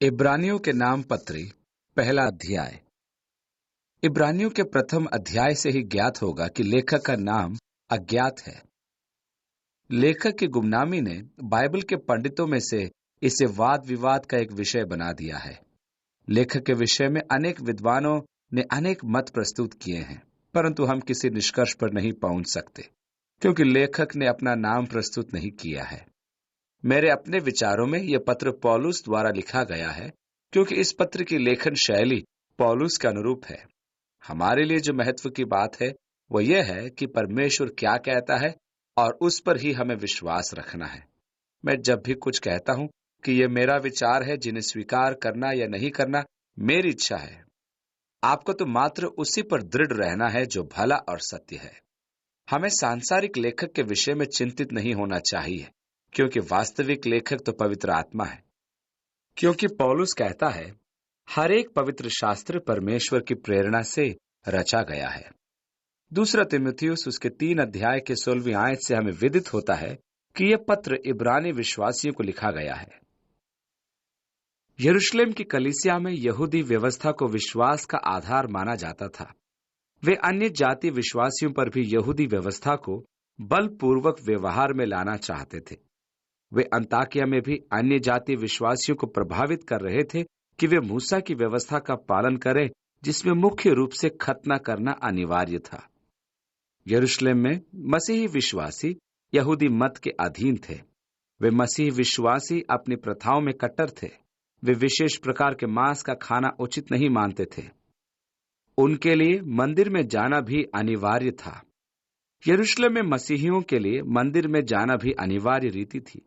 इब्रानियों के नाम पत्री पहला अध्याय। इब्रानियों के प्रथम अध्याय से ही ज्ञात होगा कि लेखक का नाम अज्ञात है। लेखक की गुमनामी ने बाइबल के पंडितों में से इसे वाद विवाद का एक विषय बना दिया है। लेखक के विषय में अनेक विद्वानों ने अनेक मत प्रस्तुत किए हैं, परंतु हम किसी निष्कर्ष पर नहीं पहुंच सकते क्योंकि लेखक ने अपना नाम प्रस्तुत नहीं किया है। मेरे अपने विचारों में यह पत्र पौलुस द्वारा लिखा गया है क्योंकि इस पत्र की लेखन शैली पौलुस के अनुरूप है। हमारे लिए जो महत्व की बात है वो यह है कि परमेश्वर क्या कहता है और उस पर ही हमें विश्वास रखना है। मैं जब भी कुछ कहता हूं कि यह मेरा विचार है, जिन्हें स्वीकार करना या नहीं करना मेरी इच्छा है। आपको तो मात्र उसी पर दृढ़ रहना है जो भला और सत्य है। हमें सांसारिक लेखक के विषय में चिंतित नहीं होना चाहिए क्योंकि वास्तविक लेखक तो पवित्र आत्मा है। क्योंकि पौलुस कहता है, हर एक पवित्र शास्त्र परमेश्वर की प्रेरणा से रचा गया है। दूसरा तीमुथियुस उसके 3 अध्याय के 16वीं आयत से हमें विदित होता है कि यह पत्र इब्रानी विश्वासियों को लिखा गया है। यरूशलेम की कलीसिया में यहूदी व्यवस्था को विश्वास का आधार माना जाता था। वे अन्य जाति विश्वासियों पर भी यहूदी व्यवस्था को बलपूर्वक व्यवहार में लाना चाहते थे। वे अंताकिया में भी अन्य जाति विश्वासियों को प्रभावित कर रहे थे कि वे मूसा की व्यवस्था का पालन करें, जिसमें मुख्य रूप से खतना करना अनिवार्य था। यरूशलेम में मसीही विश्वासी यहूदी मत के अधीन थे। वे मसीही विश्वासी अपनी प्रथाओं में कट्टर थे। वे विशेष प्रकार के मांस का खाना उचित नहीं मानते थे। उनके लिए मंदिर में जाना भी अनिवार्य था। यरूशलेम में मसीहियों के लिए मंदिर में जाना भी अनिवार्य रीति थी।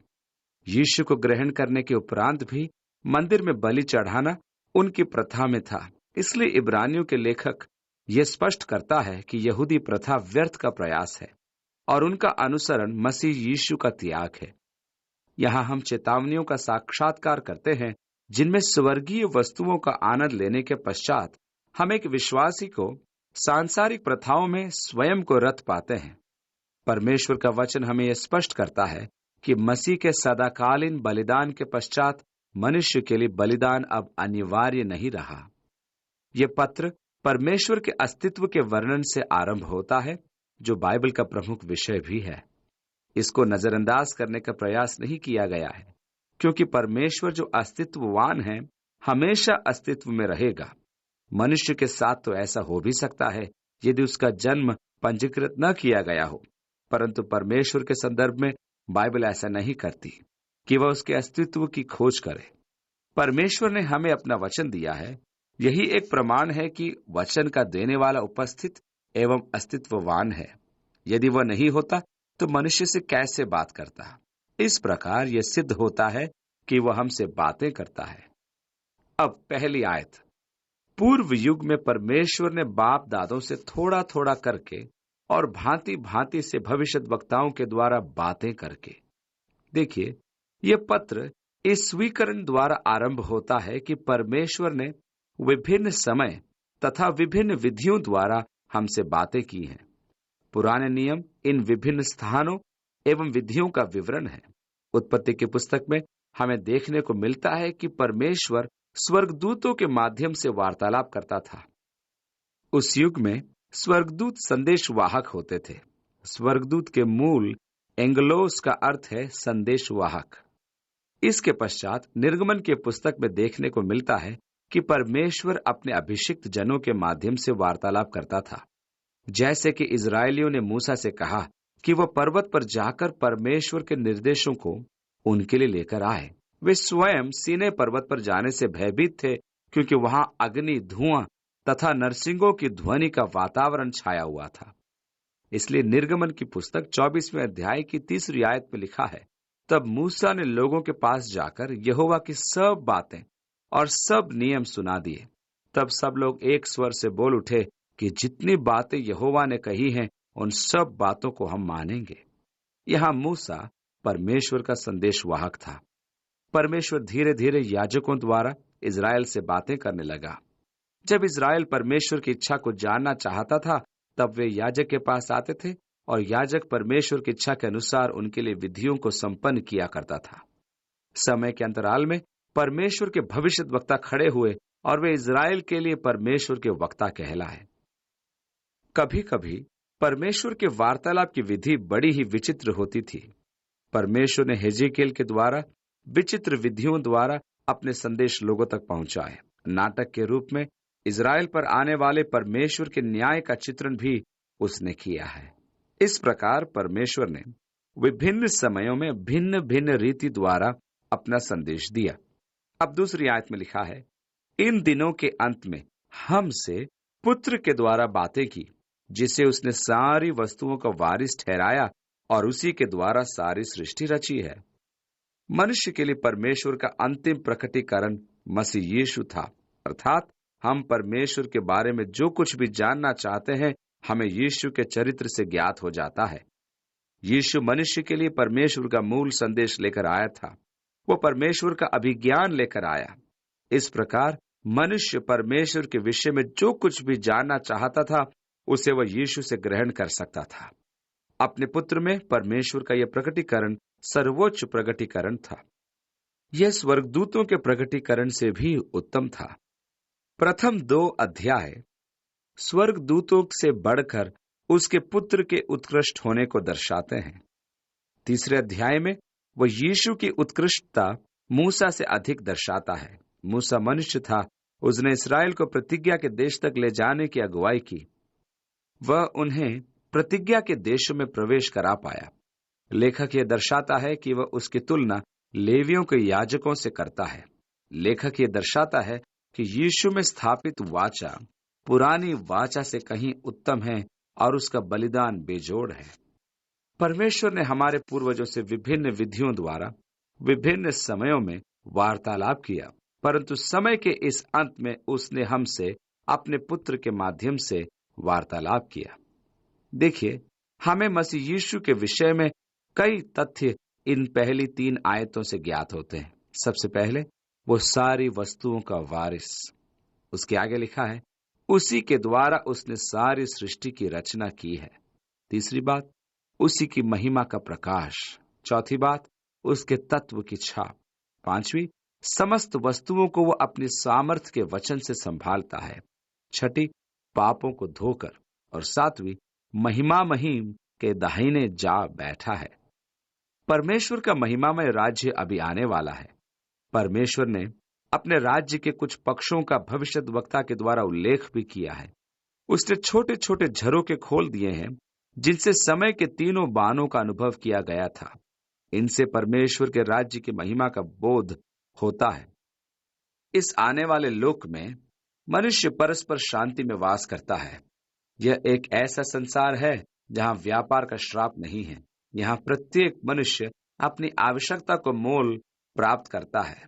यीशु को ग्रहण करने के उपरांत भी मंदिर में बलि चढ़ाना उनकी प्रथा में था। इसलिए इब्रानियों के लेखक यह स्पष्ट करता है कि यहूदी प्रथा व्यर्थ का प्रयास है और उनका अनुसरण मसीह यीशु का त्याग है। यहाँ हम चेतावनियों का साक्षात्कार करते हैं जिनमें स्वर्गीय वस्तुओं का आनंद लेने के पश्चात हम एक विश्वासी को सांसारिक प्रथाओं में स्वयं को रत पाते हैं। परमेश्वर का वचन हमें यह स्पष्ट करता है कि मसीह के सदाकालीन बलिदान के पश्चात मनुष्य के लिए बलिदान अब अनिवार्य नहीं रहा। यह पत्र परमेश्वर के अस्तित्व के वर्णन से आरंभ होता है, जो बाइबल का प्रमुख विषय भी है। इसको नजरअंदाज करने का प्रयास नहीं किया गया है क्योंकि परमेश्वर जो अस्तित्ववान है हमेशा अस्तित्व में रहेगा। मनुष्य के साथ तो ऐसा हो भी सकता है यदि उसका जन्म पंजीकृत न किया गया हो, परंतु परमेश्वर के संदर्भ में बाइबल ऐसा नहीं करती कि वह उसके अस्तित्व की खोज करे। परमेश्वर ने हमें अपना वचन दिया है। यही एक प्रमाण है कि वचन का देने वाला उपस्थित एवं अस्तित्ववान है। यदि वह नहीं होता तो मनुष्य से कैसे बात करता। इस प्रकार यह सिद्ध होता है कि वह हमसे बातें करता है। अब पहली आयत। पूर्व युग में परमेश्वर ने बाप दादों से थोड़ा थोड़ा करके और भांति भांति से भविष्यद्वक्ताओं के द्वारा बातें करके। देखिए, यह पत्र इस स्वीकरण द्वारा आरंभ होता है कि परमेश्वर ने विभिन्न समय तथा विभिन्न विधियों द्वारा हमसे बातें की हैं। पुराने नियम इन विभिन्न स्थानों एवं विधियों का विवरण है। उत्पत्ति की पुस्तक में हमें देखने को मिलता है कि परमेश्वर स्वर्गदूतों के माध्यम से वार्तालाप करता था। उस युग में स्वर्गदूत संदेशवाहक होते थे। स्वर्गदूत के मूल एंगलोस का अर्थ है संदेशवाहक। इसके पश्चात निर्गमन के पुस्तक में देखने को मिलता है कि परमेश्वर अपने अभिषिक्त जनों के माध्यम से वार्तालाप करता था। जैसे कि इजरायलियों ने मूसा से कहा कि वह पर्वत पर जाकर परमेश्वर के निर्देशों को उनके लिए लेकर आए। वे स्वयं सीने पर्वत पर जाने से भयभीत थे क्योंकि वहां अग्नि, धुआं तथा नरसिंगों की ध्वनि का वातावरण छाया हुआ था। इसलिए निर्गमन की पुस्तक 24वें अध्याय की 3री आयत में लिखा है, तब मूसा ने लोगों के पास जाकर यहोवा की सब बातें और सब नियम सुना दिए। तब सब लोग एक स्वर से बोल उठे कि जितनी बातें यहोवा ने कही हैं उन सब बातों को हम मानेंगे। यहां मूसा परमेश्वर का संदेशवाहक था। परमेश्वर धीरे धीरे याजकों द्वारा इजराइल से बातें करने लगा। जब इजराइल परमेश्वर की इच्छा को जानना चाहता था तब वे याजक के पास आते थे और याजक परमेश्वर की इच्छा के अनुसार उनके लिए विधियों को संपन्न किया करता था। समय के अंतराल में परमेश्वर के भविष्यद्वक्ता खड़े हुए और वे इज़राइल के लिए परमेश्वर के वक्ता कहलाए। कभी कभी परमेश्वर के वार्तालाप की विधि बड़ी ही विचित्र होती थी। परमेश्वर ने हेजेकिएल के द्वारा विचित्र विधियों द्वारा अपने संदेश लोगों तक पहुंचाए। नाटक के रूप में इज़राइल पर आने वाले परमेश्वर के न्याय का चित्रण भी उसने किया है। इस प्रकार परमेश्वर ने विभिन्न समयों में भिन्न भिन्न रीति द्वारा अपना संदेश दिया। अब दूसरी आयत में लिखा है, इन दिनों के अंत में हमसे पुत्र के द्वारा बातें की, जिसे उसने सारी वस्तुओं का वारिस ठहराया और उसी के द्वारा सारी सृष्टि रची है। मनुष्य के लिए परमेश्वर का अंतिम प्रकटीकरण मसीह यीशु था, अर्थात हम परमेश्वर के बारे में जो कुछ भी जानना चाहते हैं हमें यीशु के चरित्र से ज्ञात हो जाता है। यीशु मनुष्य के लिए परमेश्वर का मूल संदेश लेकर आया था। वो परमेश्वर का अभिज्ञान लेकर आया। इस प्रकार मनुष्य परमेश्वर के विषय में जो कुछ भी जानना चाहता था उसे वह यीशु से ग्रहण कर सकता था। अपने पुत्र में परमेश्वर का यह प्रकटीकरण सर्वोच्च प्रकटीकरण था। यह स्वर्गदूतों के प्रकटीकरण से भी उत्तम था। प्रथम 2 अध्याय स्वर्गदूतों से बढ़कर उसके पुत्र के उत्कृष्ट होने को दर्शाते हैं। तीसरे अध्याय में वह यीशु की उत्कृष्टता मूसा से अधिक दर्शाता है। मूसा मनुष्य था, उसने इस्राएल को प्रतिज्ञा के देश तक ले जाने की अगुवाई की। वह उन्हें प्रतिज्ञा के देशों में प्रवेश करा पाया। लेखक यह दर्शाता है कि वह उसकी तुलना लेवियों के याजकों से करता है। लेखक यह दर्शाता है कि यीशु में स्थापित वाचा पुरानी वाचा से कहीं उत्तम है और उसका बलिदान बेजोड़ है। परमेश्वर ने हमारे पूर्वजों से विभिन्न विधियों द्वारा विभिन्न समयों में वार्तालाप किया, परंतु समय के इस अंत में उसने हमसे अपने पुत्र के माध्यम से वार्तालाप किया। देखिए, हमें मसीह यीशु के विषय में कई तथ्य इन पहली 3 आयतों से ज्ञात होते हैं। सबसे पहले वो सारी वस्तुओं का वारिस। उसके आगे लिखा है, उसी के द्वारा उसने सारी सृष्टि की रचना की है। तीसरी बात, उसी की महिमा का प्रकाश। चौथी बात, उसके तत्व की छाप। पांचवी, समस्त वस्तुओं को वो अपनी सामर्थ्य के वचन से संभालता है। छठी, पापों को धोकर। और सातवीं, महिमा महिम के दाहिने जा बैठा है। परमेश्वर का महिमामय राज्य अभी आने वाला है। परमेश्वर ने अपने राज्य के कुछ पक्षों का भविष्यद्वक्ता के द्वारा उल्लेख भी किया है। उसने छोटे छोटे झरोखे खोल दिए हैं जिनसे समय के 3 बानों का अनुभव किया गया था। इनसे परमेश्वर के राज्य की महिमा का बोध होता है। इस आने वाले लोक में मनुष्य परस्पर शांति में वास करता है। यह एक ऐसा संसार है जहां व्यापार का श्राप नहीं है। यहाँ प्रत्येक मनुष्य अपनी आवश्यकता को मोल प्राप्त करता है।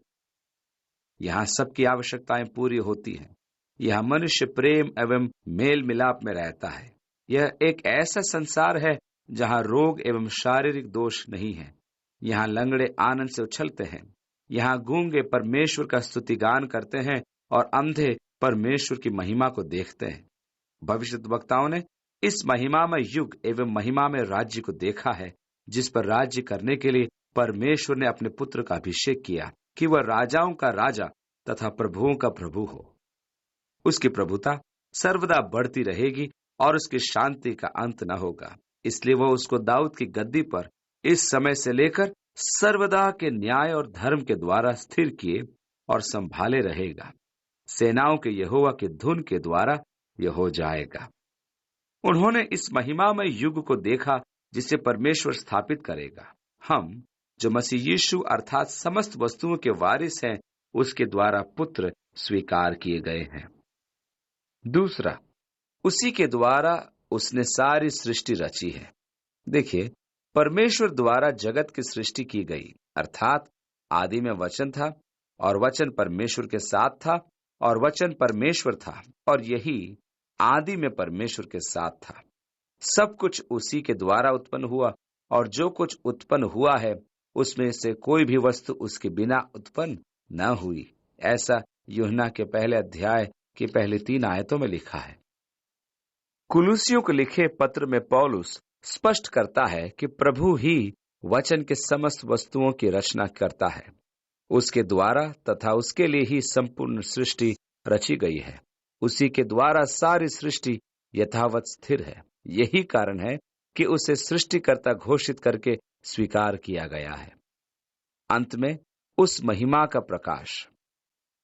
यहाँ सबकी आवश्यकताएं पूरी होती हैं। यहाँ मनुष्य प्रेम एवं मेल मिलाप में रहता है। यह एक ऐसा संसार है जहाँ रोग एवं शारीरिक दोष नहीं है। यहाँ लंगड़े आनंद से उछलते हैं। यहाँ गूंगे परमेश्वर का स्तुतिगान करते हैं और अंधे परमेश्वर की महिमा को देखते हैं। भविष्यद्वक्ताओं ने इस महिमामय युग एवं महिमामय राज्य को देखा है, जिस पर राज्य करने के लिए परमेश्वर ने अपने पुत्र का अभिषेक किया कि वह राजाओं का राजा तथा प्रभुओं का प्रभु हो। उसकी प्रभुता सर्वदा बढ़ती रहेगी और उसकी शांति का अंत न होगा। इसलिए वह उसको दाऊद की गद्दी पर इस समय से लेकर सर्वदा के न्याय और धर्म के द्वारा स्थिर किए और संभाले रहेगा। सेनाओं के यहोवा की धुन के द्वारा यह हो जाएगा। उन्होंने इस महिमामय युग को देखा जिसे परमेश्वर स्थापित करेगा। हम जो मसीह यीशु अर्थात समस्त वस्तुओं के वारिस हैं, उसके द्वारा पुत्र स्वीकार किए गए हैं। दूसरा, उसी के द्वारा उसने सारी सृष्टि रची है। देखिए, परमेश्वर द्वारा जगत की सृष्टि की गई, अर्थात आदि में वचन था और वचन परमेश्वर के साथ था और वचन परमेश्वर था और यही आदि में परमेश्वर के साथ था। सब कुछ उसी के द्वारा उत्पन्न हुआ और जो कुछ उत्पन्न हुआ है उसमें से कोई भी वस्तु उसके बिना उत्पन्न न हुई। ऐसा यूहन्ना के पहले अध्याय की पहली 3 आयतों में लिखा है। कुलुसियों को लिखे पत्र में पौलुस स्पष्ट करता है कि प्रभु ही वचन के समस्त वस्तुओं की रचना करता है। उसके द्वारा तथा उसके लिए ही संपूर्ण सृष्टि रची गई है। उसी के द्वारा सारी सृष्टि यथावत स्थिर है। यही कारण है कि उसे सृष्टिकर्ता घोषित करके स्वीकार किया गया है। अंत में उस महिमा का प्रकाश।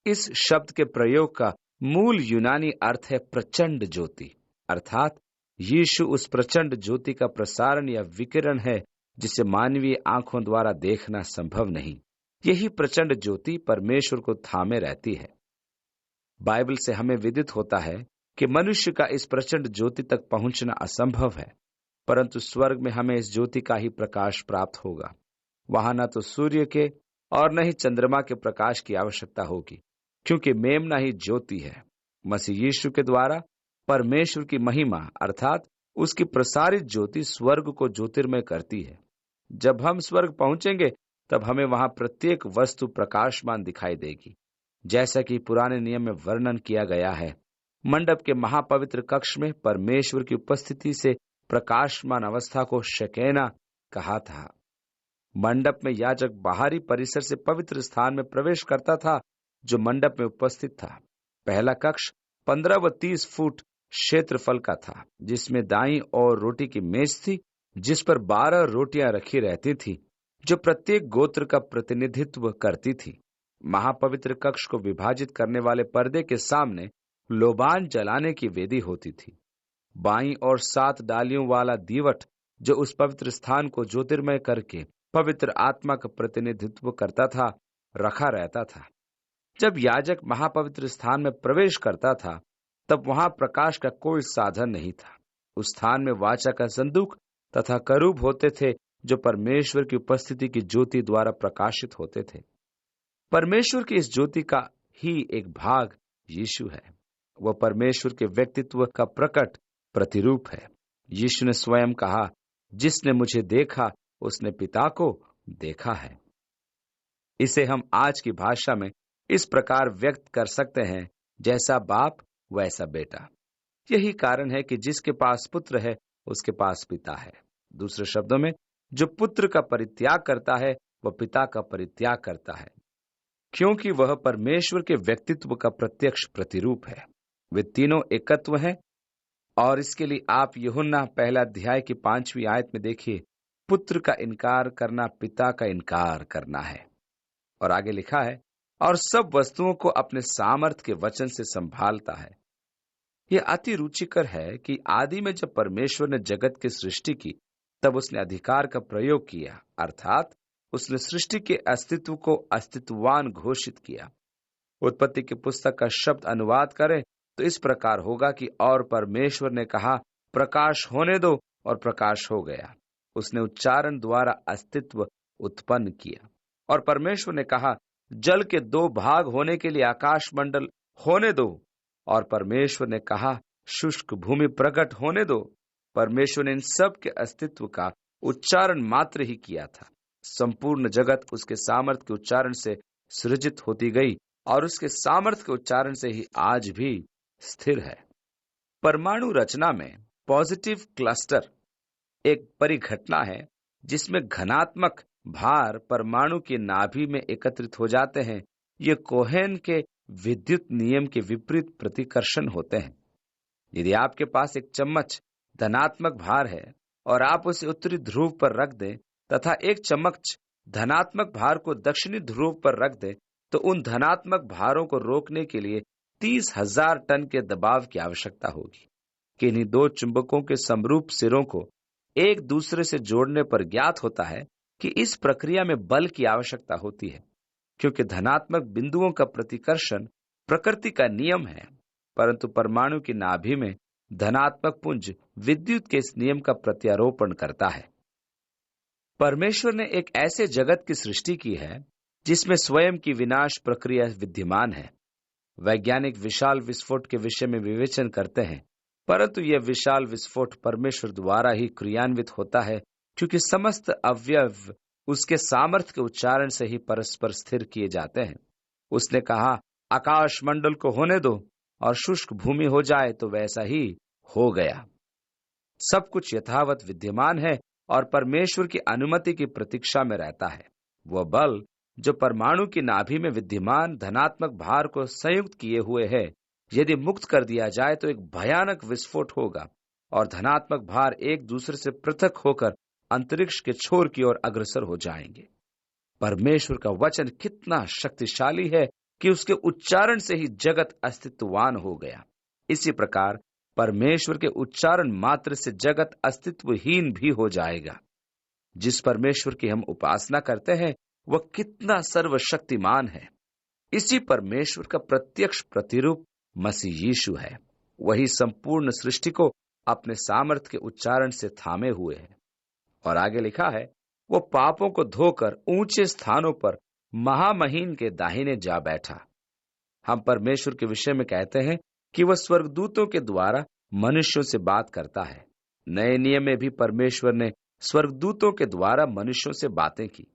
इस शब्द के प्रयोग का मूल यूनानी अर्थ है प्रचंड ज्योति, अर्थात यीशु उस प्रचंड ज्योति का प्रसारण या विकिरण है जिसे मानवीय आंखों द्वारा देखना संभव नहीं। यही प्रचंड ज्योति परमेश्वर को थामे रहती है। बाइबल से हमें विदित होता है कि मनुष्य का इस प्रचंड ज्योति तक पहुंचना असंभव है, परंतु स्वर्ग में हमें इस ज्योति का ही प्रकाश प्राप्त होगा। वहां न तो सूर्य के और न ही चंद्रमा के प्रकाश की आवश्यकता होगी, क्योंकि मेमना ही ज्योति है। मसीह यीशु के द्वारा परमेश्वर की महिमा अर्थात उसकी प्रसारित ज्योति स्वर्ग को ज्योतिर्मय करती है। जब हम स्वर्ग पहुंचेंगे तब हमें वहां प्रत्येक वस्तु प्रकाशमान दिखाई देगी, जैसा कि पुराने नियम में वर्णन किया गया है। मंडप के महापवित्र कक्ष में परमेश्वर की उपस्थिति से प्रकाशमान अवस्था को शकेना कहा था। मंडप में याजक बाहरी परिसर से पवित्र स्थान में प्रवेश करता था जो मंडप में उपस्थित था। पहला कक्ष 15 व 30 फुट क्षेत्रफल का था, जिसमें दाईं और रोटी की मेज थी, जिस पर 12 रोटियां रखी रहती थी, जो प्रत्येक गोत्र का प्रतिनिधित्व करती थी। महापवित्र कक्ष को विभाजित करने वाले पर्दे के सामने लोबान जलाने की वेदी होती थी। बाईं और 7 डालियों वाला दीवट जो उस पवित्र स्थान को ज्योतिर्मय करके पवित्र आत्मा का प्रतिनिधित्व करता था, रखा रहता था। जब याजक महापवित्र स्थान में प्रवेश करता था तब वहां प्रकाश का कोई साधन नहीं था। उस स्थान में वाचा का संदूक तथा करूब होते थे जो परमेश्वर की उपस्थिति की ज्योति द्वारा प्रकाशित होते थे। परमेश्वर की इस ज्योति का ही एक भाग यीशु है। वह परमेश्वर के व्यक्तित्व का प्रकट प्रतिरूप है। यीशु ने स्वयं कहा, जिसने मुझे देखा उसने पिता को देखा है। इसे हम आज की भाषा में इस प्रकार व्यक्त कर सकते हैं, जैसा बाप वैसा बेटा। यही कारण है कि जिसके पास पुत्र है उसके पास पिता है। दूसरे शब्दों में, जो पुत्र का परित्याग करता है वह पिता का परित्याग करता है, क्योंकि वह परमेश्वर के व्यक्तित्व का प्रत्यक्ष प्रतिरूप है। वे तीनों एकत्व हैं। और इसके लिए आप यूहन्ना पहला अध्याय की 5वीं आयत में देखिए, पुत्र का इनकार करना पिता का इनकार करना है। और आगे लिखा है, और सब वस्तुओं को अपने सामर्थ के वचन से संभालता है। यह अति रुचिकर है कि आदि में जब परमेश्वर ने जगत की सृष्टि की तब उसने अधिकार का प्रयोग किया, अर्थात उसने सृष्टि के अस्तित्व को अस्तित्ववान घोषित किया। उत्पत्ति की पुस्तक का शब्द अनुवाद करें तो इस प्रकार होगा कि और परमेश्वर ने कहा, प्रकाश होने दो, और प्रकाश हो गया। उसने उच्चारण द्वारा अस्तित्व उत्पन्न किया। और परमेश्वर ने कहा, जल के 2 भाग होने के लिए आकाश मंडल होने दो, और परमेश्वर ने कहा, शुष्क भूमि प्रकट होने दो। परमेश्वर ने इन सब के अस्तित्व का उच्चारण मात्र ही किया था। संपूर्ण जगत उसके सामर्थ्य के उच्चारण से सृजित होती गई और उसके सामर्थ्य के उच्चारण से ही आज भी स्थिर है। परमाणु रचना में पॉजिटिव क्लस्टर एक परिघटना है जिसमें घनात्मक भार परमाणु की नाभि में एकत्रित हो जाते हैं। ये कोहेन के विद्युत नियम के विपरीत प्रतिकर्षण होते हैं। यदि आपके पास एक चम्मच धनात्मक भार है और आप उसे उत्तरी ध्रुव पर रख दें तथा एक चम्मच धनात्मक भार को दक्षिणी ध्रुव पर रख दें, तो उन धनात्मक भारों को रोकने के लिए 30,000 टन के दबाव की आवश्यकता होगी। किन्हीं 2 चुंबकों के समरूप सिरों को एक दूसरे से जोड़ने पर ज्ञात होता है कि इस प्रक्रिया में बल की आवश्यकता होती है, क्योंकि धनात्मक बिंदुओं का प्रतिकर्षण प्रकृति का नियम है, परंतु परमाणु की नाभि में धनात्मक पुंज विद्युत के इस नियम का प्रत्यारोपण करता है। परमेश्वर ने एक ऐसे जगत की सृष्टि की है जिसमें स्वयं की विनाश प्रक्रिया विद्यमान है। वैज्ञानिक विशाल विस्फोट के विषय में विवेचन करते हैं, परंतु यह विशाल विस्फोट परमेश्वर द्वारा ही क्रियान्वित होता है, क्योंकि समस्त अवयव उसके सामर्थ्य के उच्चारण से ही परस्पर स्थिर किए जाते हैं। उसने कहा, आकाश मंडल को होने दो और शुष्क भूमि हो जाए, तो वैसा ही हो गया। सब कुछ यथावत विद्यमान है और परमेश्वर की अनुमति की प्रतीक्षा में रहता है। वह बल जो परमाणु की नाभि में विद्यमान धनात्मक भार को संयुक्त किए हुए है, यदि मुक्त कर दिया जाए तो एक भयानक विस्फोट होगा और धनात्मक भार एक दूसरे से पृथक होकर अंतरिक्ष के छोर की ओर अग्रसर हो जाएंगे। परमेश्वर का वचन कितना शक्तिशाली है कि उसके उच्चारण से ही जगत अस्तित्ववान हो गया। इसी प्रकार परमेश्वर के उच्चारण मात्र से जगत अस्तित्वहीन भी हो जाएगा। जिस परमेश्वर की हम उपासना करते हैं वह कितना सर्वशक्तिमान है। इसी परमेश्वर का प्रत्यक्ष प्रतिरूप मसीह यीशु है। वही संपूर्ण सृष्टि को अपने सामर्थ्य के उच्चारण से थामे हुए है। और आगे लिखा है, वो पापों को धोकर ऊंचे स्थानों पर महामहीन के दाहिने जा बैठा। हम परमेश्वर के विषय में कहते हैं कि वह स्वर्गदूतों के द्वारा मनुष्यों से बात करता है। नए नियम में भी परमेश्वर ने स्वर्गदूतों के द्वारा मनुष्यों से बातें की।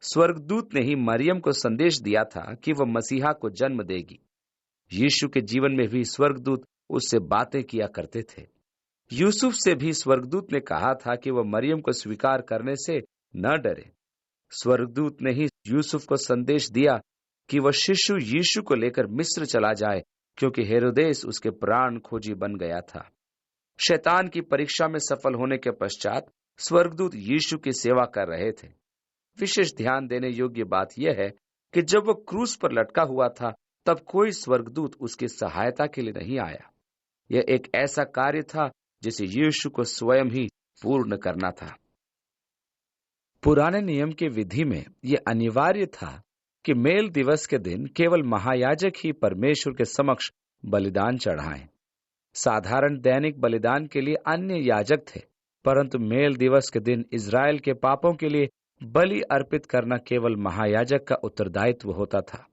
स्वर्गदूत ने ही मरियम को संदेश दिया था कि वह मसीहा को जन्म देगी। यीशु के जीवन में भी स्वर्गदूत उससे बातें किया करते थे। यूसुफ से भी स्वर्गदूत ने कहा था कि वह मरियम को स्वीकार करने से न डरे। स्वर्गदूत ने ही यूसुफ को संदेश दिया कि वह शिशु यीशु को लेकर मिस्र चला जाए, क्योंकि हेरोदेस उसके प्राण खोजी बन गया था। शैतान की परीक्षा में सफल होने के पश्चात स्वर्गदूत यीशु की सेवा कर रहे थे। विशेष ध्यान देने योग्य बात यह है कि जब वह क्रूस पर लटका हुआ था तब कोई स्वर्गदूत उसकी सहायता के लिए नहीं आया। यह एक ऐसा कार्य था जिसे यीशु को स्वयं ही पूर्ण करना था। पुराने नियम की विधि में यह अनिवार्य था कि मेल दिवस के दिन केवल महायाजक ही परमेश्वर के समक्ष बलिदान चढ़ाएं। साधारण दैनिक बलिदान के लिए अन्य याजक थे, परंतु मेल दिवस के दिन इज़राइल के पापों के लिए बलि अर्पित करना केवल महायाजक का उत्तरदायित्व होता था।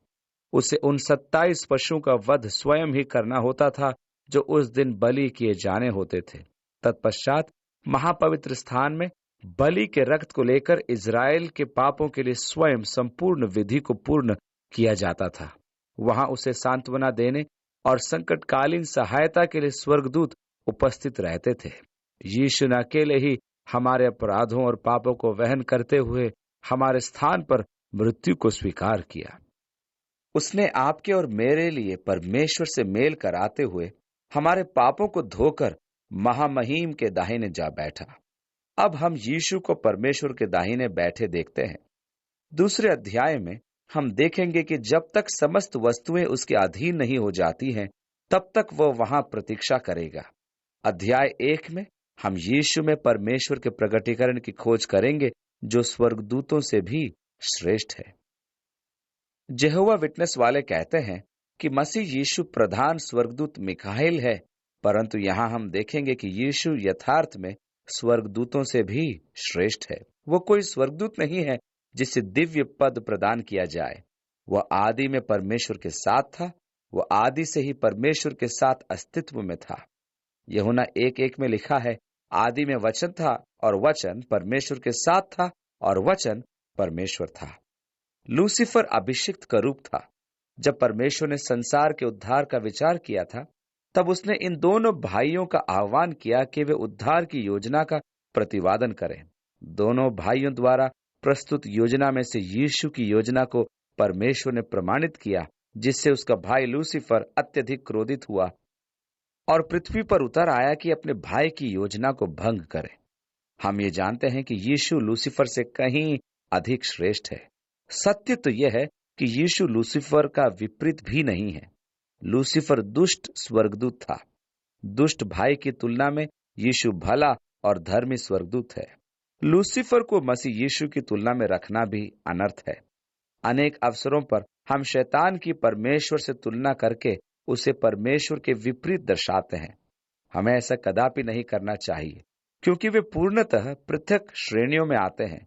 उसे उन 27 पशुओं का वध स्वयं ही करना होता था जो उस दिन बलि किए जाने होते थे। तत्पश्चात महापवित्र स्थान में बलि के रक्त को लेकर इज़राइल के पापों के लिए स्वयं संपूर्ण विधि को पूर्ण किया जाता था। वहां उसे सांत्वना देने और संकटकालीन सहायता के लिए स्वर्गदूत उपस्थित रहते थे। यीशु न अकेले ही हमारे अपराधों और पापों को वहन करते हुए हमारे स्थान पर मृत्यु को स्वीकार किया। उसने आपके और मेरे लिए परमेश्वर से मेल कराते हुए हमारे पापों को धोकर महामहीम के दाहिने जा बैठा। अब हम यीशु को परमेश्वर के दाहिने बैठे देखते हैं। दूसरे अध्याय में हम देखेंगे कि जब तक समस्त वस्तुएं उसके अधीन नहीं हो जाती हैं, तब तक वह वहां प्रतीक्षा करेगा। अध्याय 1 में हम यीशु में परमेश्वर के प्रकटीकरण की खोज करेंगे, जो स्वर्गदूतों से भी श्रेष्ठ है। यहोवा विटनेस वाले कहते हैं कि मसीह यीशु प्रधान स्वर्गदूत मिकाएल है, परंतु यहाँ हम देखेंगे कि यीशु यथार्थ में स्वर्गदूतों से भी श्रेष्ठ है। वो कोई स्वर्गदूत नहीं है जिसे दिव्य पद प्रदान किया जाए। वह आदि में परमेश्वर के साथ था। वह आदि से ही परमेश्वर के साथ अस्तित्व में था। यूहन्ना 1:1 में लिखा है, आदि में वचन था और वचन परमेश्वर के साथ था और वचन परमेश्वर था। लूसीफर अभिषिक्त का रूप था। जब परमेश्वर ने संसार के उद्धार का विचार किया था, तब उसने इन दोनों भाइयों का आह्वान किया कि वे उद्धार की योजना का प्रतिवादन करें। दोनों भाइयों द्वारा प्रस्तुत योजना में से यीशु की योजना को परमेश्वर ने प्रमाणित किया, जिससे उसका भाई लूसीफर अत्यधिक क्रोधित हुआ और पृथ्वी पर उतर आया कि अपने भाई की योजना को भंग करे। हम ये जानते हैं कि यीशु लूसीफर से कहीं अधिक श्रेष्ठ है। सत्य तो यह है कि यीशु लूसीफर का विपरीत भी नहीं है। लूसीफर दुष्ट स्वर्गदूत था। दुष्ट भाई की तुलना में यीशु भला और धर्मी स्वर्गदूत है। लूसीफर को मसीह यीशु की तुलना में रखना भी अनर्थ है। अनेक अवसरों पर हम शैतान की परमेश्वर से तुलना करके उसे परमेश्वर के विपरीत दर्शाते हैं। हमें ऐसा कदापि नहीं करना चाहिए, क्योंकि वे पूर्णतः पृथक श्रेणियों में आते हैं।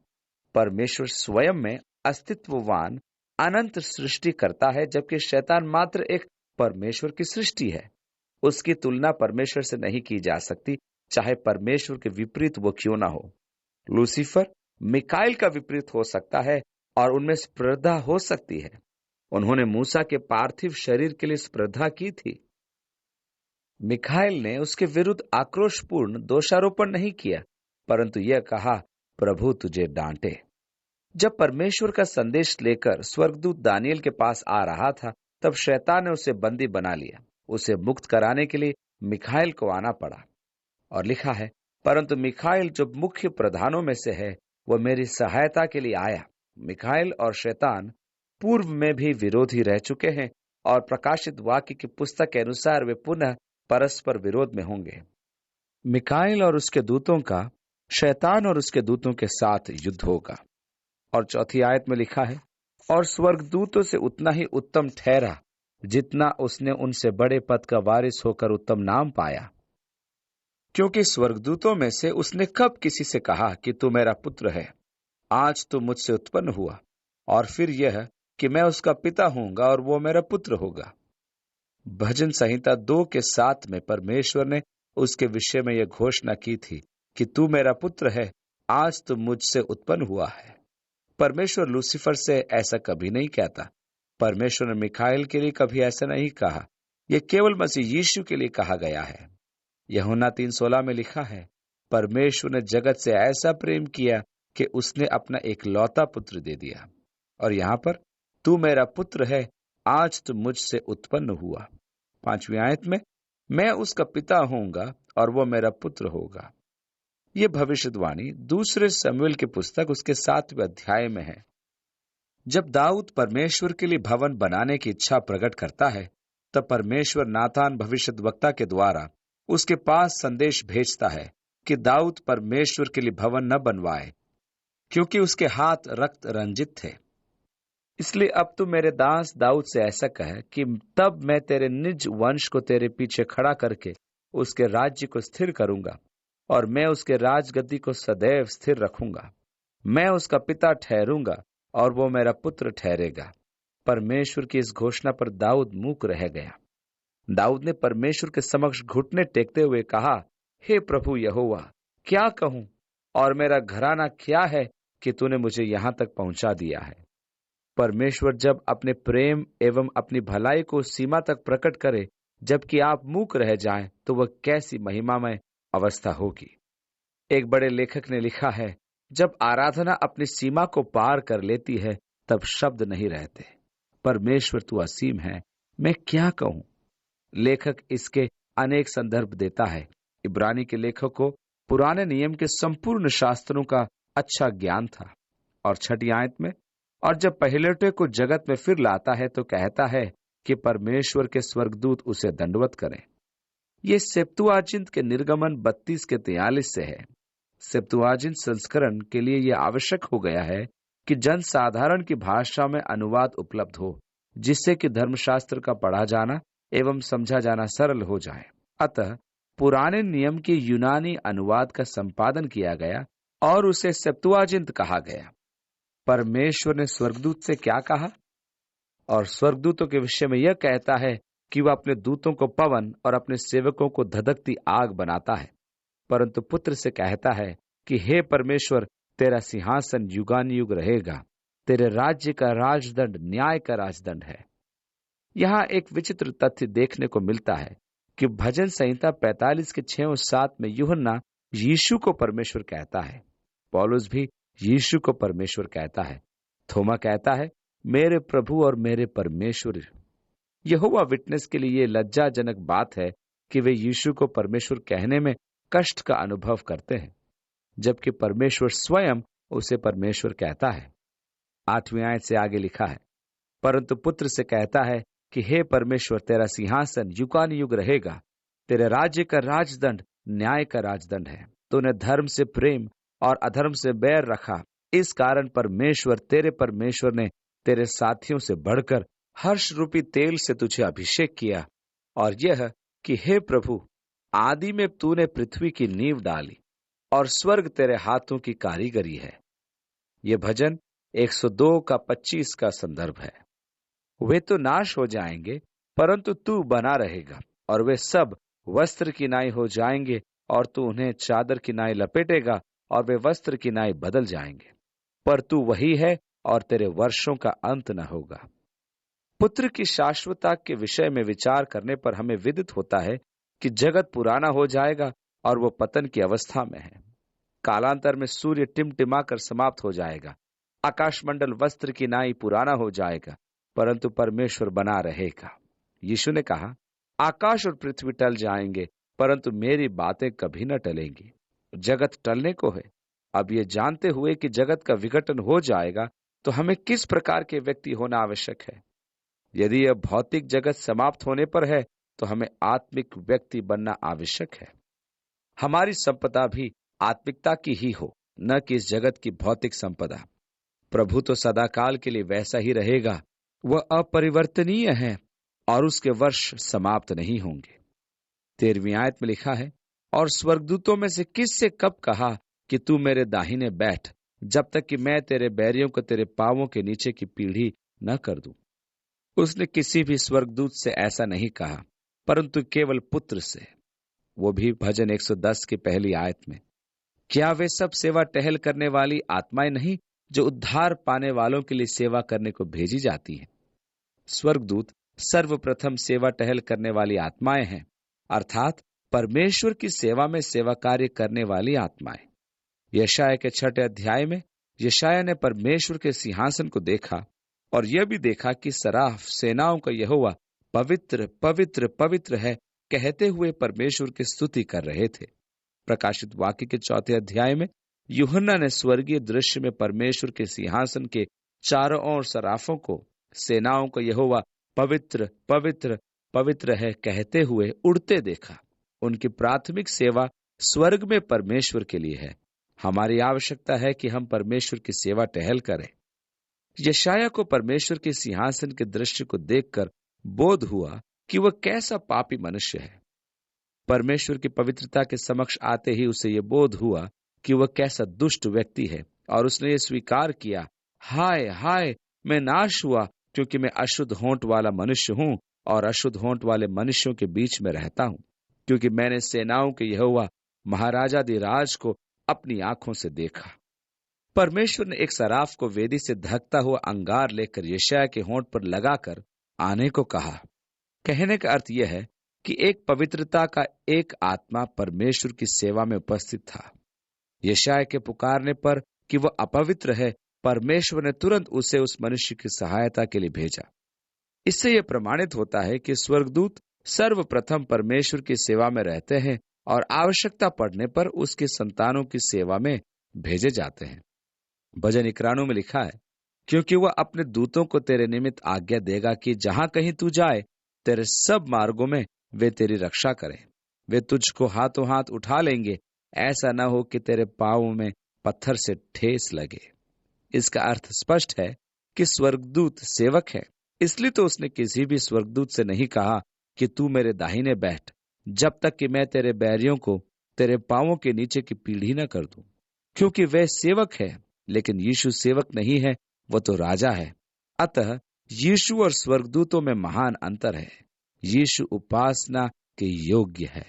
परमेश्वर स्वयं में अस्तित्ववान अनंत सृष्टि करता है, जबकि शैतान मात्र एक परमेश्वर की सृष्टि है। उसकी तुलना परमेश्वर से नहीं की जा सकती, चाहे परमेश्वर के विपरीत वो क्यों ना हो। लूसीफर मिकाएल का विपरीत हो सकता है और उनमें स्पर्धा हो सकती है। उन्होंने मूसा के पार्थिव शरीर के लिए स्पर्धा की थी। मिकाएल ने उसके विरुद्ध आक्रोशपूर्ण दोषारोपण नहीं किया, परंतु यह कहा, प्रभु तुझे डांटे। जब परमेश्वर का संदेश लेकर स्वर्गदूत दानियल के पास आ रहा था, तब शैतान ने उसे बंदी बना लिया। उसे मुक्त कराने के लिए मिखाइल को आना पड़ा। और लिखा है, परंतु मिखाइल जो मुख्य प्रधानों में से है, वह मेरी सहायता के लिए आया। मिखाइल और शैतान पूर्व में भी विरोधी रह चुके हैं और प्रकाशित वाक्य की पुस्तक के अनुसार वे पुनः परस्पर विरोध में होंगे। मिखाइल और उसके दूतों का शैतान और उसके दूतों के साथ युद्ध होगा। और चौथी आयत में लिखा है, और स्वर्गदूतों से उतना ही उत्तम ठहरा जितना उसने उनसे बड़े पद का वारिस होकर उत्तम नाम पाया। क्योंकि स्वर्गदूतों में से उसने कब किसी से कहा कि तू मेरा पुत्र है, आज तू मुझसे उत्पन्न हुआ, और फिर यह कि मैं उसका पिता होऊंगा और वो मेरा पुत्र होगा। भजन संहिता 2:7 में परमेश्वर ने उसके विषय में यह घोषणा की थी कि तू मेरा पुत्र है, आज तू मुझसे उत्पन्न हुआ है। परमेश्वर लूसीफर से ऐसा कभी नहीं कहता। परमेश्वर ने मिखाइल के लिए कभी ऐसा नहीं कहा। यह केवल मसीह यीशु के लिए कहा गया है। यूहन्ना 3:16 में लिखा है, परमेश्वर ने जगत से ऐसा प्रेम किया कि उसने अपना एकलौता पुत्र दे दिया। और यहां पर तू मेरा पुत्र है, आज तू मुझसे उत्पन्न हुआ। 5वीं आयत में, मैं उसका पिता होऊंगा और वो मेरा पुत्र होगा। ये भविष्यवाणी दूसरे शमूएल की पुस्तक उसके 7वें अध्याय में है। जब दाऊद परमेश्वर के लिए भवन बनाने की इच्छा प्रकट करता है, तब परमेश्वर नातान भविष्यद्वक्ता के द्वारा उसके पास संदेश भेजता है कि दाऊद परमेश्वर के लिए भवन न बनवाए, क्योंकि उसके हाथ रक्त रंजित थे। इसलिए अब तू मेरे दास दाऊद से ऐसा कहे कि तब मैं तेरे निज वंश को तेरे पीछे खड़ा करके उसके राज्य को स्थिर करूंगा, और मैं उसके राजगद्दी को सदैव स्थिर रखूंगा। मैं उसका पिता ठहरूंगा और वो मेरा पुत्र ठहरेगा। परमेश्वर की इस घोषणा पर दाऊद मूक रह गया। दाऊद ने परमेश्वर के समक्ष घुटने टेकते हुए कहा, हे प्रभु यहोवा, क्या कहूं, और मेरा घराना क्या है कि तूने मुझे यहां तक पहुंचा दिया है। परमेश्वर जब अपने प्रेम एवं अपनी भलाई को सीमा तक प्रकट करे, जबकि आप मूक रह जाएं, तो वह कैसी महिमामय अवस्था होगी। एक बड़े लेखक ने लिखा है, जब आराधना अपनी सीमा को पार कर लेती है, तब शब्द नहीं रहते। परमेश्वर तू असीम है, मैं क्या कहूं। लेखक इसके अनेक संदर्भ देता है। इब्रानी के लेखक को पुराने नियम के संपूर्ण शास्त्रों का अच्छा ज्ञान था। और 6ठी आयत में, और जब पहिलौठे को जगत में फिर लाता है तो कहता है कि परमेश्वर के स्वर्गदूत उसे दंडवत करें। ये सेप्तुआजिंत के निर्गमन 32:43 से है। सेप्तुआजिंत संस्करण के लिए यह आवश्यक हो गया है कि जन साधारण की भाषा में अनुवाद उपलब्ध हो, जिससे कि धर्मशास्त्र का पढ़ा जाना एवं समझा जाना सरल हो जाए। अतः पुराने नियम के यूनानी अनुवाद का संपादन किया गया और उसे सेप्तुआजिंत कहा गया। परमेश्वर ने स्वर्गदूत से क्या कहा? और स्वर्गदूतों के विषय में यह कहता है कि वह अपने दूतों को पवन और अपने सेवकों को धधकती आग बनाता है। परंतु पुत्र से कहता है कि हे परमेश्वर, तेरा सिंहासन युगानुयुग रहेगा, तेरे राज्य का राजदंड न्याय का राजदंड है। यहाँ एक विचित्र तथ्य देखने को मिलता है कि भजन संहिता 45:6-7 में यूहन्ना यीशु को परमेश्वर कहता है। पौलुस भी यीशु को परमेश्वर कहता है। थोमा कहता है, मेरे प्रभु और मेरे परमेश्वर। यहोवा विटनेस के लिए यह लज्जाजनक बात है कि वे यीशु को परमेश्वर कहने में कष्ट का अनुभव करते हैं, जबकि परमेश्वर स्वयं उसे परमेश्वर कहता है। 8वीं आयत से आगे लिखा है, परंतु पुत्र से कहता है कि हे परमेश्वर, तेरा सिंहासन युगानुयुग रहेगा, तेरे राज्य का राजदंड न्याय का राजदंड है। तूने धर्म से प्रेम और अधर्म से बैर रखा। इस कारण परमेश्वर ने तेरे साथियों से बढ़कर हर्ष रूपी तेल से तुझे अभिषेक किया, और यह कि हे प्रभु, आदि में तूने पृथ्वी की नींव डाली और स्वर्ग तेरे हाथों की कारीगरी है। यह भजन 102:25 का संदर्भ है। वे तो नाश हो जाएंगे, परंतु तू बना रहेगा, और वे सब वस्त्र की नाई हो जाएंगे, और तू उन्हें चादर की नाई लपेटेगा, और वे वस्त्र की नाई बदल जाएंगे। पर तू वही है, और तेरे वर्षों का अंत न होगा। पुत्र की शाश्वतता के विषय में विचार करने पर हमें विदित होता है कि जगत पुराना हो जाएगा और वो पतन की अवस्था में है। कालांतर में सूर्य टिमटिमा कर समाप्त हो जाएगा, आकाशमंडल वस्त्र की नाई पुराना हो जाएगा, परंतु परमेश्वर बना रहेगा। यीशु ने कहा, आकाश और पृथ्वी टल जाएंगे, परंतु मेरी बातें कभी न टलेंगी। जगत टलने को है। अब ये जानते हुए कि जगत का विघटन हो जाएगा, तो हमें किस प्रकार के व्यक्ति होना आवश्यक है? यदि यह भौतिक जगत समाप्त होने पर है, तो हमें आत्मिक व्यक्ति बनना आवश्यक है। हमारी संपदा भी आत्मिकता की ही हो, न कि इस जगत की भौतिक संपदा। प्रभु तो सदाकाल के लिए वैसा ही रहेगा। वह अपरिवर्तनीय है और उसके वर्ष समाप्त नहीं होंगे। 13वीं आयत में लिखा है, और स्वर्गदूतों में से किससे कब कहा कि तू मेरे दाहिने बैठ, जब तक कि मैं तेरे बैरियों को तेरे पांवों के नीचे की पीढ़ी न कर दूं। उसने किसी भी स्वर्गदूत से ऐसा नहीं कहा, परंतु केवल पुत्र से, वो भी भजन 110 की पहली आयत में। क्या वे सब सेवा टहल करने वाली आत्माएं नहीं जो उद्धार पाने वालों के लिए सेवा करने को भेजी जाती हैं? स्वर्गदूत सर्वप्रथम सेवा टहल करने वाली आत्माएं हैं, अर्थात परमेश्वर की सेवा में सेवा कार्य करने वाली आत्माएं। यशाया के 6 अध्याय में यशाया ने परमेश्वर के सिंहासन को देखा और यह भी देखा कि सराफ सेनाओं का यहोवा पवित्र पवित्र पवित्र है कहते हुए परमेश्वर की स्तुति कर रहे थे। प्रकाशित वाक्य के 4 अध्याय में यूहन्ना ने स्वर्गीय दृश्य में परमेश्वर के सिंहासन के चारों ओर सराफों को सेनाओं का यहोवा पवित्र पवित्र पवित्र है कहते हुए उड़ते देखा। उनकी प्राथमिक सेवा स्वर्ग में परमेश्वर के लिए है। हमारी आवश्यकता है कि हम परमेश्वर की सेवा टहल करें। यशाया को परमेश्वर के सिंहासन के दृश्य को देखकर बोध हुआ कि वह कैसा पापी मनुष्य है। परमेश्वर की पवित्रता के समक्ष आते ही उसे यह बोध हुआ कि वह कैसा दुष्ट व्यक्ति है, और उसने ये स्वीकार किया, हाय हाय, मैं नाश हुआ, क्योंकि मैं अशुद्ध होंठ वाला मनुष्य हूं और अशुद्ध होंठ वाले मनुष्यों के बीच में रहता हूं, क्योंकि मैंने सेनाओं के यहोवा महाराजाधिराज को अपनी आंखों से देखा। परमेश्वर ने एक सराफ को वेदी से धकता हुआ अंगार लेकर यशाया के होंठ पर लगाकर आने को कहा। कहने का अर्थ यह है कि एक पवित्रता का एक आत्मा परमेश्वर की सेवा में उपस्थित था। यशाया के पुकारने पर कि वह अपवित्र है, परमेश्वर ने तुरंत उसे उस मनुष्य की सहायता के लिए भेजा। इससे यह प्रमाणित होता है कि स्वर्गदूत सर्वप्रथम परमेश्वर की सेवा में रहते हैं और आवश्यकता पड़ने पर उसकी संतानों की सेवा में भेजे जाते हैं। भजन 91 में लिखा है, क्योंकि वह अपने दूतों को तेरे निमित्त आज्ञा देगा कि जहां कहीं तू जाए, तेरे सब मार्गों में वे तेरी रक्षा करें। वे तुझको हाथों हाथ उठा लेंगे, ऐसा न हो कि तेरे पांवों में पत्थर से ठेस लगे। इसका अर्थ स्पष्ट है कि स्वर्गदूत सेवक है। इसलिए तो उसने किसी भी स्वर्गदूत से नहीं कहा कि तू मेरे दाहिने बैठ, जब तक कि मैं तेरे बैरियों को तेरे पांवों के नीचे की पीढ़ी न कर दूं। क्योंकि वह सेवक है, लेकिन यीशु सेवक नहीं है, वह तो राजा है। अतः यीशु और स्वर्गदूतों में महान अंतर है। यीशु उपासना के योग्य है।